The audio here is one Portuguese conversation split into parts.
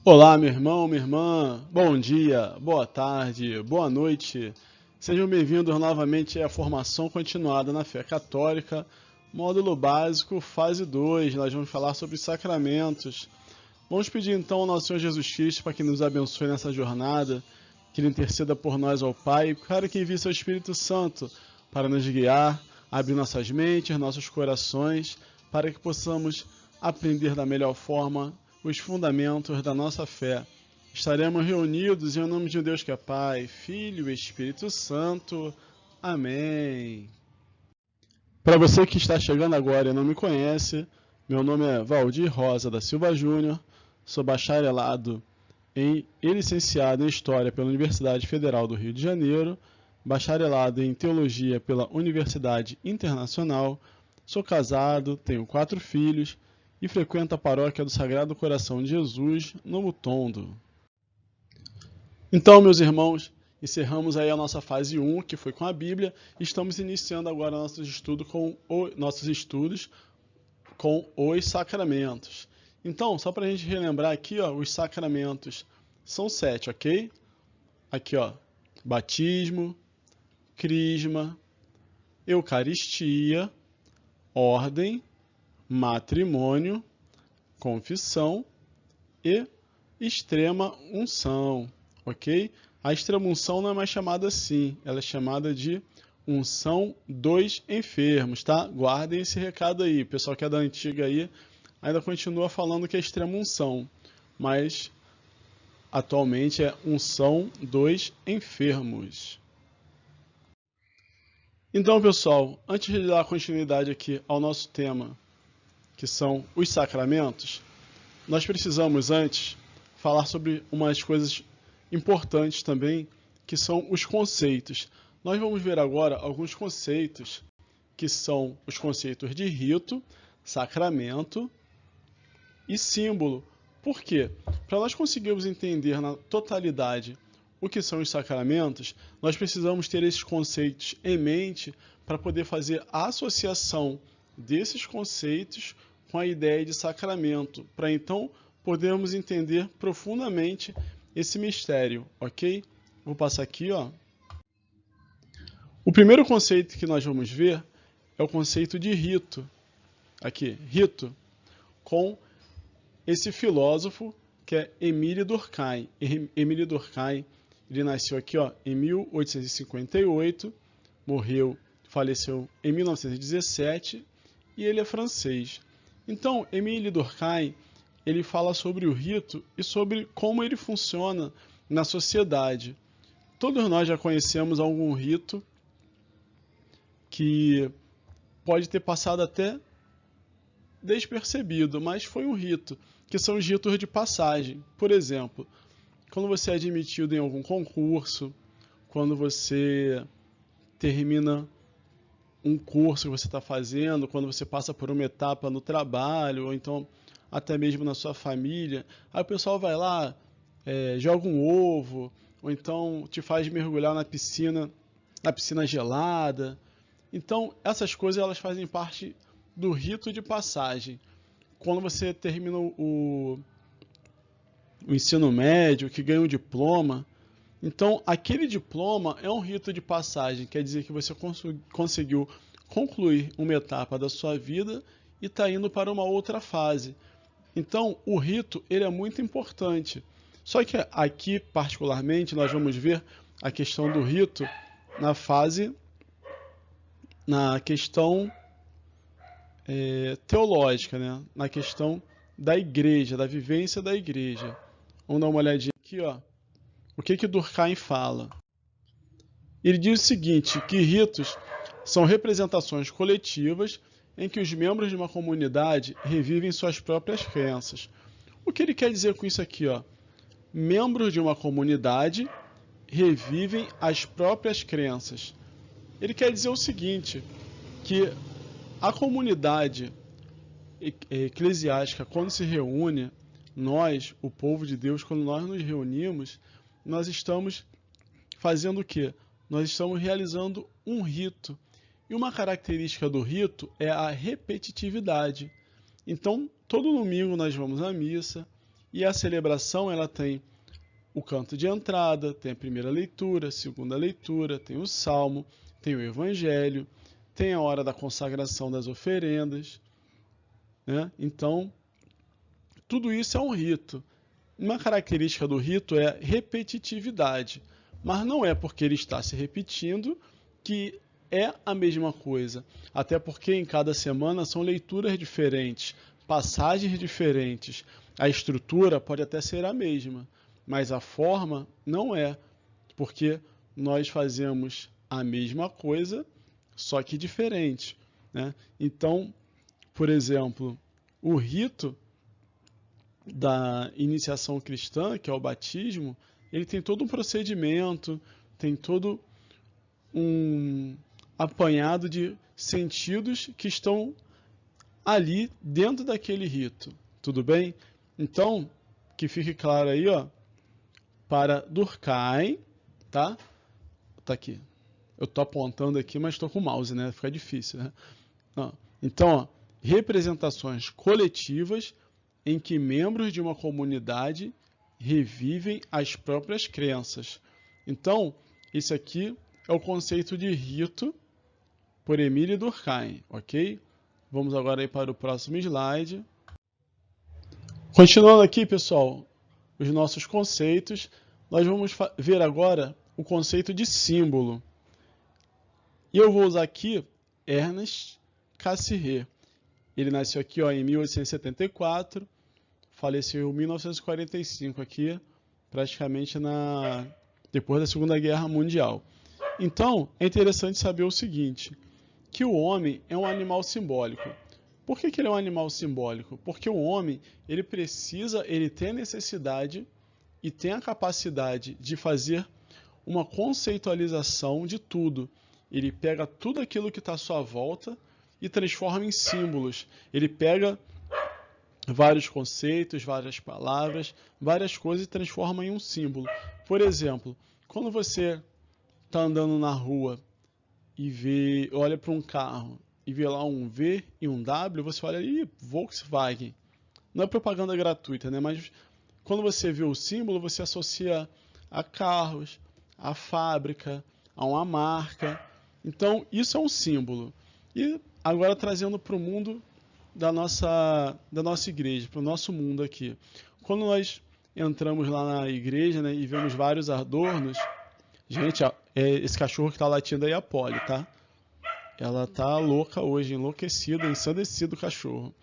Olá, meu irmão, minha irmã. Bom dia, boa tarde, boa noite. Sejam bem-vindos novamente à formação continuada na fé católica, módulo básico, fase 2. Nós vamos falar sobre os sacramentos. Vamos pedir então ao nosso Senhor Jesus Cristo para que nos abençoe nessa jornada, que Ele interceda por nós ao Pai, para que envie seu Espírito Santo para nos guiar, abrir nossas mentes, nossos corações, para que possamos aprender da melhor forma os fundamentos da nossa fé. Estaremos reunidos em nome de um Deus que é Pai, Filho e Espírito Santo. Amém. Para você que está chegando agora e não me conhece, meu nome é Valdir Rosa da Silva Júnior, sou bacharelado e licenciado em História pela Universidade Federal do Rio de Janeiro, bacharelado em Teologia pela Universidade Internacional, sou casado, tenho 4 filhos e frequento a paróquia do Sagrado Coração de Jesus, no Mutondo. Então, meus irmãos, encerramos aí a nossa fase 1, que foi com a Bíblia, e estamos iniciando agora nossos estudos com os sacramentos. Então, só para a gente relembrar aqui, ó, os sacramentos são 7, ok? Aqui, ó, batismo, crisma, eucaristia, ordem, matrimônio, confissão e extrema unção, ok? A extrema unção não é mais chamada assim, ela é chamada de unção dos enfermos, tá? Guardem esse recado aí, o pessoal que é da antiga aí ainda continua falando que é extrema unção, mas atualmente é unção dos enfermos. Então, pessoal, antes de dar continuidade aqui ao nosso tema, que são os sacramentos, nós precisamos antes falar sobre umas coisas importantes também, que são os conceitos. Nós vamos ver agora alguns conceitos, que são os conceitos de rito, sacramento e símbolo. Por quê? Para nós conseguirmos entender na totalidade o que são os sacramentos, nós precisamos ter esses conceitos em mente para poder fazer a associação desses conceitos com a ideia de sacramento, para então podermos entender profundamente esse mistério, ok? Vou passar aqui, ó. O primeiro conceito que nós vamos ver é o conceito de rito. Aqui, rito, com esse filósofo que é Émile Durkheim. Émile Durkheim, ele nasceu aqui, ó, em 1858, faleceu em 1917 e ele é francês. Então, Émile Durkheim, ele fala sobre o rito e sobre como ele funciona na sociedade. Todos nós já conhecemos algum rito que pode ter passado até despercebido, mas foi um rito, que são os ritos de passagem. Por exemplo, quando você é admitido em algum concurso, quando você termina um curso que você está fazendo, quando você passa por uma etapa no trabalho, ou então até mesmo na sua família, aí o pessoal vai lá, joga um ovo, ou então te faz mergulhar na piscina gelada. Então, essas coisas elas fazem parte do rito de passagem. Quando você termina o ensino médio, que ganha um diploma, então aquele diploma é um rito de passagem, quer dizer que você conseguiu concluir uma etapa da sua vida e está indo para uma outra fase. Então, o rito ele é muito importante. Só que aqui, particularmente, nós vamos ver a questão do rito na questão teológica, né? Na questão da igreja, da vivência da igreja. Vamos dar uma olhadinha aqui, ó. O que Durkheim fala? Ele diz o seguinte, que ritos são representações coletivas em que os membros de uma comunidade revivem suas próprias crenças. O que ele quer dizer com isso aqui, ó? Membros de uma comunidade revivem as próprias crenças. Ele quer dizer o seguinte, que a comunidade eclesiástica, quando se reúne, nós, o povo de Deus, quando nós nos reunimos, nós estamos fazendo o quê? Nós estamos realizando um rito. E uma característica do rito é a repetitividade. Então, todo domingo nós vamos à missa E a celebração, ela tem o canto de entrada, tem a primeira leitura, a segunda leitura, tem o salmo, tem o evangelho, tem a hora da consagração das oferendas, né? Então, tudo isso é um rito. Uma característica do rito é repetitividade, mas não é porque ele está se repetindo que é a mesma coisa. Até porque em cada semana são leituras diferentes, passagens diferentes. A estrutura pode até ser a mesma, mas a forma não é, porque nós fazemos a mesma coisa, só que diferente, né? Então, por exemplo, o rito da iniciação cristã, que é o batismo, ele tem todo um procedimento, tem todo um apanhado de sentidos que estão ali dentro daquele rito. Tudo bem? Então, que fique claro aí, ó, para Durkheim, tá? Tá aqui. Eu tô apontando aqui, mas estou com o mouse, né? Fica difícil, né? Então, ó, representações coletivas em que membros de uma comunidade revivem as próprias crenças. Então, isso aqui é o conceito de rito por Emile Durkheim, ok? Vamos agora aí para o próximo slide. Continuando aqui, pessoal, os nossos conceitos, nós vamos ver agora o conceito de símbolo. E eu vou usar aqui Ernest Cassirer. Ele nasceu aqui ó, em 1874, faleceu em 1945 aqui, praticamente depois da Segunda Guerra Mundial. Então, é interessante saber o seguinte, que o homem é um animal simbólico. Por que ele é um animal simbólico? Porque o homem, ele tem a necessidade e tem a capacidade de fazer uma conceitualização de tudo. Ele pega tudo aquilo que está à sua volta e transforma em símbolos. Ele pega vários conceitos, várias palavras, várias coisas e transforma em um símbolo. Por exemplo, quando você está andando na rua e olha para um carro e vê lá um V e um W, você olha ali, Volkswagen. Não é propaganda gratuita, né? Mas quando você vê o símbolo, você associa a carros, a fábrica, a uma marca. Então, isso é um símbolo. E agora trazendo para o mundo da nossa igreja, para o nosso mundo aqui. Quando nós entramos lá na igreja, né, e vemos vários adornos, gente, esse cachorro que está latindo aí é a Polly, tá? Ela tá louca hoje, enlouquecida, ensandecida o cachorro.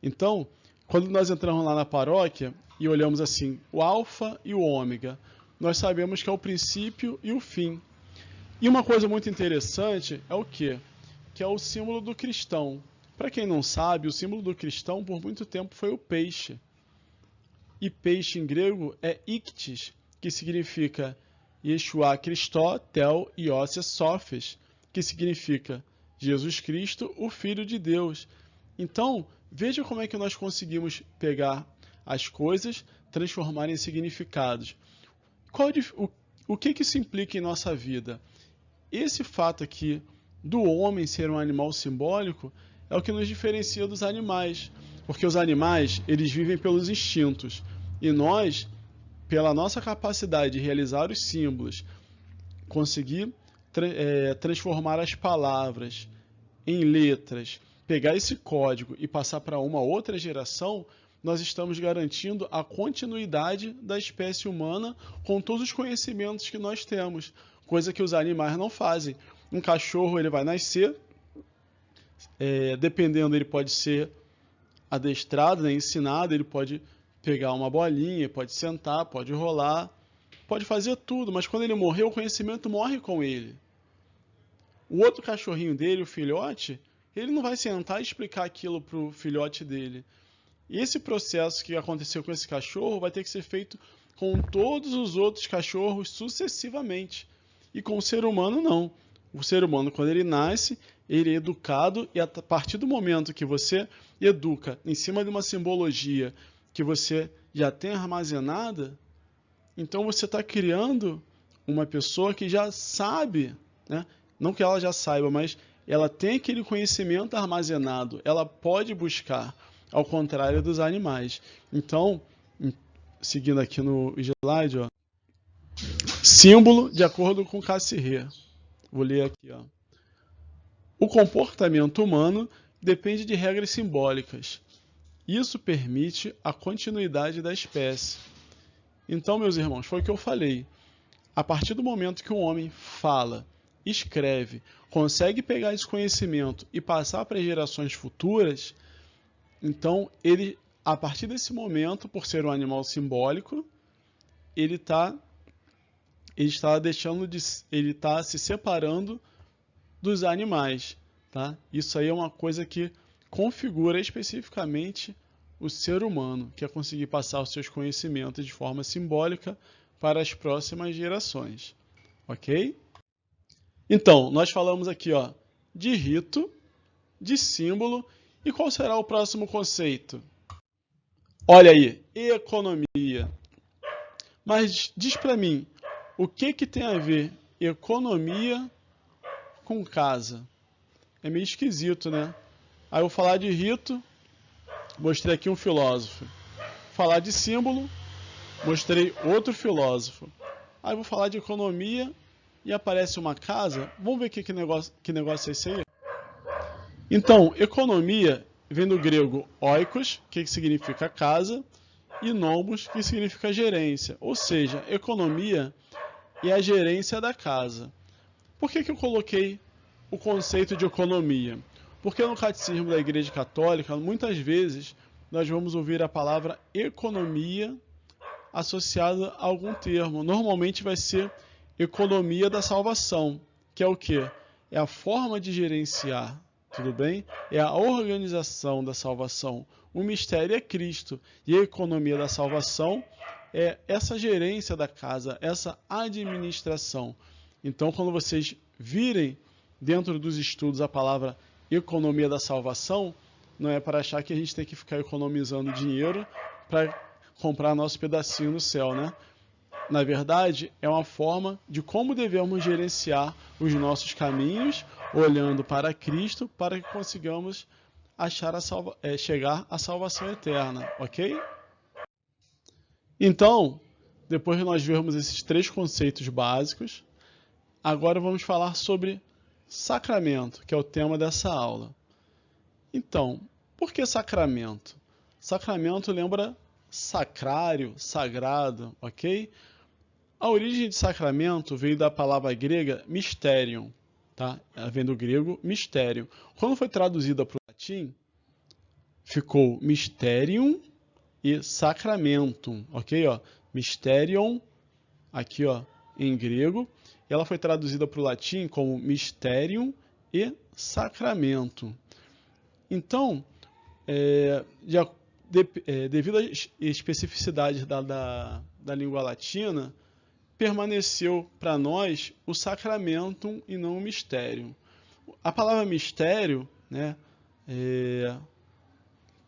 Então, quando nós entramos lá na paróquia e olhamos assim, o alfa e o ômega, nós sabemos que é o princípio e o fim. E uma coisa muito interessante é o quê? Que é o símbolo do cristão. Para quem não sabe, o símbolo do cristão por muito tempo foi o peixe. E peixe em grego é iktis, que significa Yeshua Christó, Tel Ioses Sophes, que significa Jesus Cristo, o Filho de Deus. Então, veja como é que nós conseguimos pegar as coisas, transformar em significados. O que isso implica em nossa vida? Esse fato aqui do homem ser um animal simbólico é o que nos diferencia dos animais, porque os animais, eles vivem pelos instintos, e nós, pela nossa capacidade de realizar os símbolos, conseguir transformar as palavras em letras, pegar esse código e passar para uma outra geração, nós estamos garantindo a continuidade da espécie humana com todos os conhecimentos que nós temos, coisa que os animais não fazem. Um cachorro, ele vai nascer, dependendo, ele pode ser adestrado, né, ensinado, ele pode pegar uma bolinha, pode sentar, pode rolar, pode fazer tudo, mas quando ele morrer, o conhecimento morre com ele. O outro cachorrinho dele, o filhote, ele não vai sentar e explicar aquilo para o filhote dele. E esse processo que aconteceu com esse cachorro vai ter que ser feito com todos os outros cachorros sucessivamente. E com o ser humano, não. O ser humano, quando ele nasce, ele é educado, e a partir do momento que você educa em cima de uma simbologia que você já tem armazenada, então você está criando uma pessoa que já sabe, né? Não que ela já saiba, mas ela tem aquele conhecimento armazenado, ela pode buscar, ao contrário dos animais. Então, seguindo aqui no slide, ó. Símbolo de acordo com Cassirer. Vou ler aqui, ó. O comportamento humano depende de regras simbólicas. Isso permite a continuidade da espécie. Então, meus irmãos, foi o que eu falei. A partir do momento que um homem fala, escreve, consegue pegar esse conhecimento e passar para as gerações futuras, então ele, a partir desse momento, por ser um animal simbólico, ele está se separando dos animais, tá? Isso aí é uma coisa que configura especificamente o ser humano, que é conseguir passar os seus conhecimentos de forma simbólica para as próximas gerações, ok? Então, nós falamos aqui, ó, de rito, de símbolo, e qual será o próximo conceito? Olha aí, economia. Mas diz para mim, o que tem a ver economia com casa? É meio esquisito, né? Aí eu vou falar de rito, mostrei aqui um filósofo. Falar de símbolo, mostrei outro filósofo. Aí eu vou falar de economia e aparece uma casa. Vamos ver que negócio é esse aí? Então, economia vem do grego oikos, que significa casa, e nomos, que significa gerência. Ou seja, economia é a gerência da casa. Por que eu coloquei o conceito de economia? Porque no catecismo da Igreja Católica, muitas vezes, nós vamos ouvir a palavra economia associada a algum termo. Normalmente vai ser economia da salvação, que é o quê? É a forma de gerenciar, tudo bem? É a organização da salvação. O mistério é Cristo. E a economia da salvação é essa gerência da casa, essa administração. Então, quando vocês virem dentro dos estudos a palavra economia da salvação, não é para achar que a gente tem que ficar economizando dinheiro para comprar nosso pedacinho no céu, né? Na verdade, é uma forma de como devemos gerenciar os nossos caminhos, olhando para Cristo, para que consigamos chegar à salvação eterna, ok? Então, depois de nós vermos esses três conceitos básicos, agora vamos falar sobre sacramento, que é o tema dessa aula. Então, por que sacramento? Sacramento lembra sacrário, sagrado, ok? A origem de sacramento veio da palavra grega mysterium, tá? Ela vem do grego mistério. Quando foi traduzida para o latim, ficou mysterium e sacramentum, ok? Ó, mysterium, aqui ó, em grego, e ela foi traduzida para o latim como mysterium e sacramento. Então, devido às especificidades da língua latina, permaneceu para nós o sacramentum e não o mistério. A palavra mistério, né,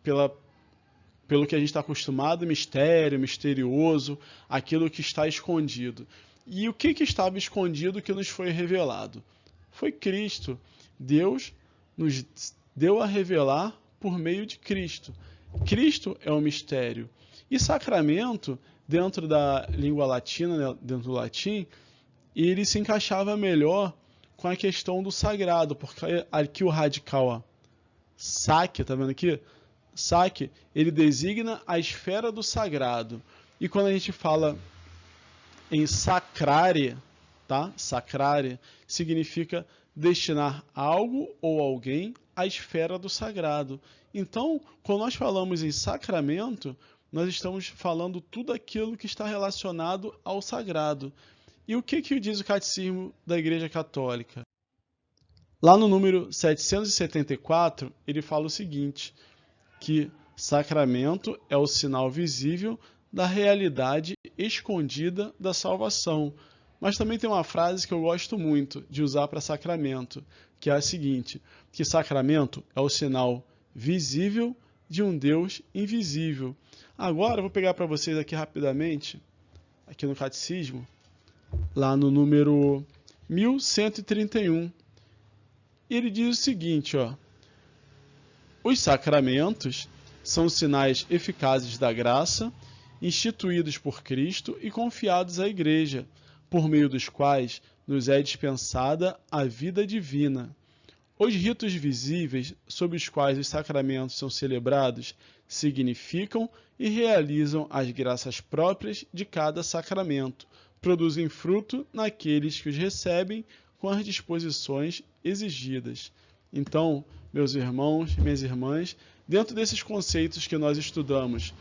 pelo que a gente está acostumado, mistério, misterioso, aquilo que está escondido. E o que estava escondido que nos foi revelado? Foi Cristo. Deus nos deu a revelar por meio de Cristo. Cristo é o mistério. E sacramento, dentro da língua latina, né, dentro do latim, ele se encaixava melhor com a questão do sagrado, porque aqui o radical, ó, saque, tá vendo aqui? Saque, ele designa a esfera do sagrado. E quando a gente fala em sacrare, tá? Sacrare significa destinar algo ou alguém à esfera do sagrado. Então, quando nós falamos em sacramento, nós estamos falando tudo aquilo que está relacionado ao sagrado. E o que diz o Catecismo da Igreja Católica? Lá no número 774, ele fala o seguinte, que sacramento é o sinal visível da realidade escondida da salvação. Mas também tem uma frase que eu gosto muito de usar para sacramento, que é a seguinte, que sacramento é o sinal visível de um Deus invisível. Agora eu vou pegar para vocês aqui rapidamente, aqui no Catecismo, lá no número 1131. Ele diz o seguinte, ó, os sacramentos são sinais eficazes da graça instituídos por Cristo e confiados à Igreja, por meio dos quais nos é dispensada a vida divina. Os ritos visíveis, sob os quais os sacramentos são celebrados, significam e realizam as graças próprias de cada sacramento, produzem fruto naqueles que os recebem com as disposições exigidas. Então, meus irmãos e minhas irmãs, dentro desses conceitos que nós estudamos,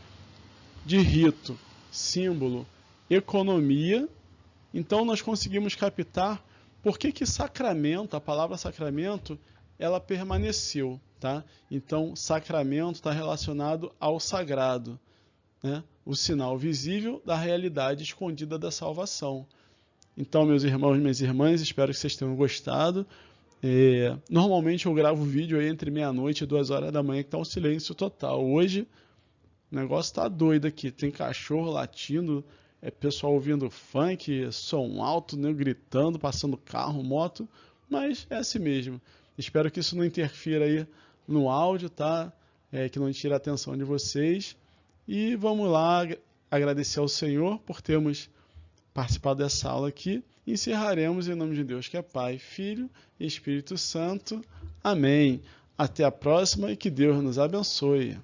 de rito, símbolo, economia, então nós conseguimos captar por que sacramento, a palavra sacramento, ela permaneceu, tá? Então, sacramento está relacionado ao sagrado, né? O sinal visível da realidade escondida da salvação. Então, meus irmãos e minhas irmãs, espero que vocês tenham gostado. Normalmente eu gravo vídeo aí entre meia-noite e 2 horas da manhã, que está um silêncio total. Hoje, o negócio está doido aqui. Tem cachorro latindo, pessoal ouvindo funk, som alto, né, gritando, passando carro, moto, mas é assim mesmo. Espero que isso não interfira aí no áudio, tá? Que não tire a atenção de vocês. E vamos lá agradecer ao Senhor por termos participado dessa aula aqui. Encerraremos em nome de Deus, que é Pai, Filho e Espírito Santo. Amém. Até a próxima e que Deus nos abençoe.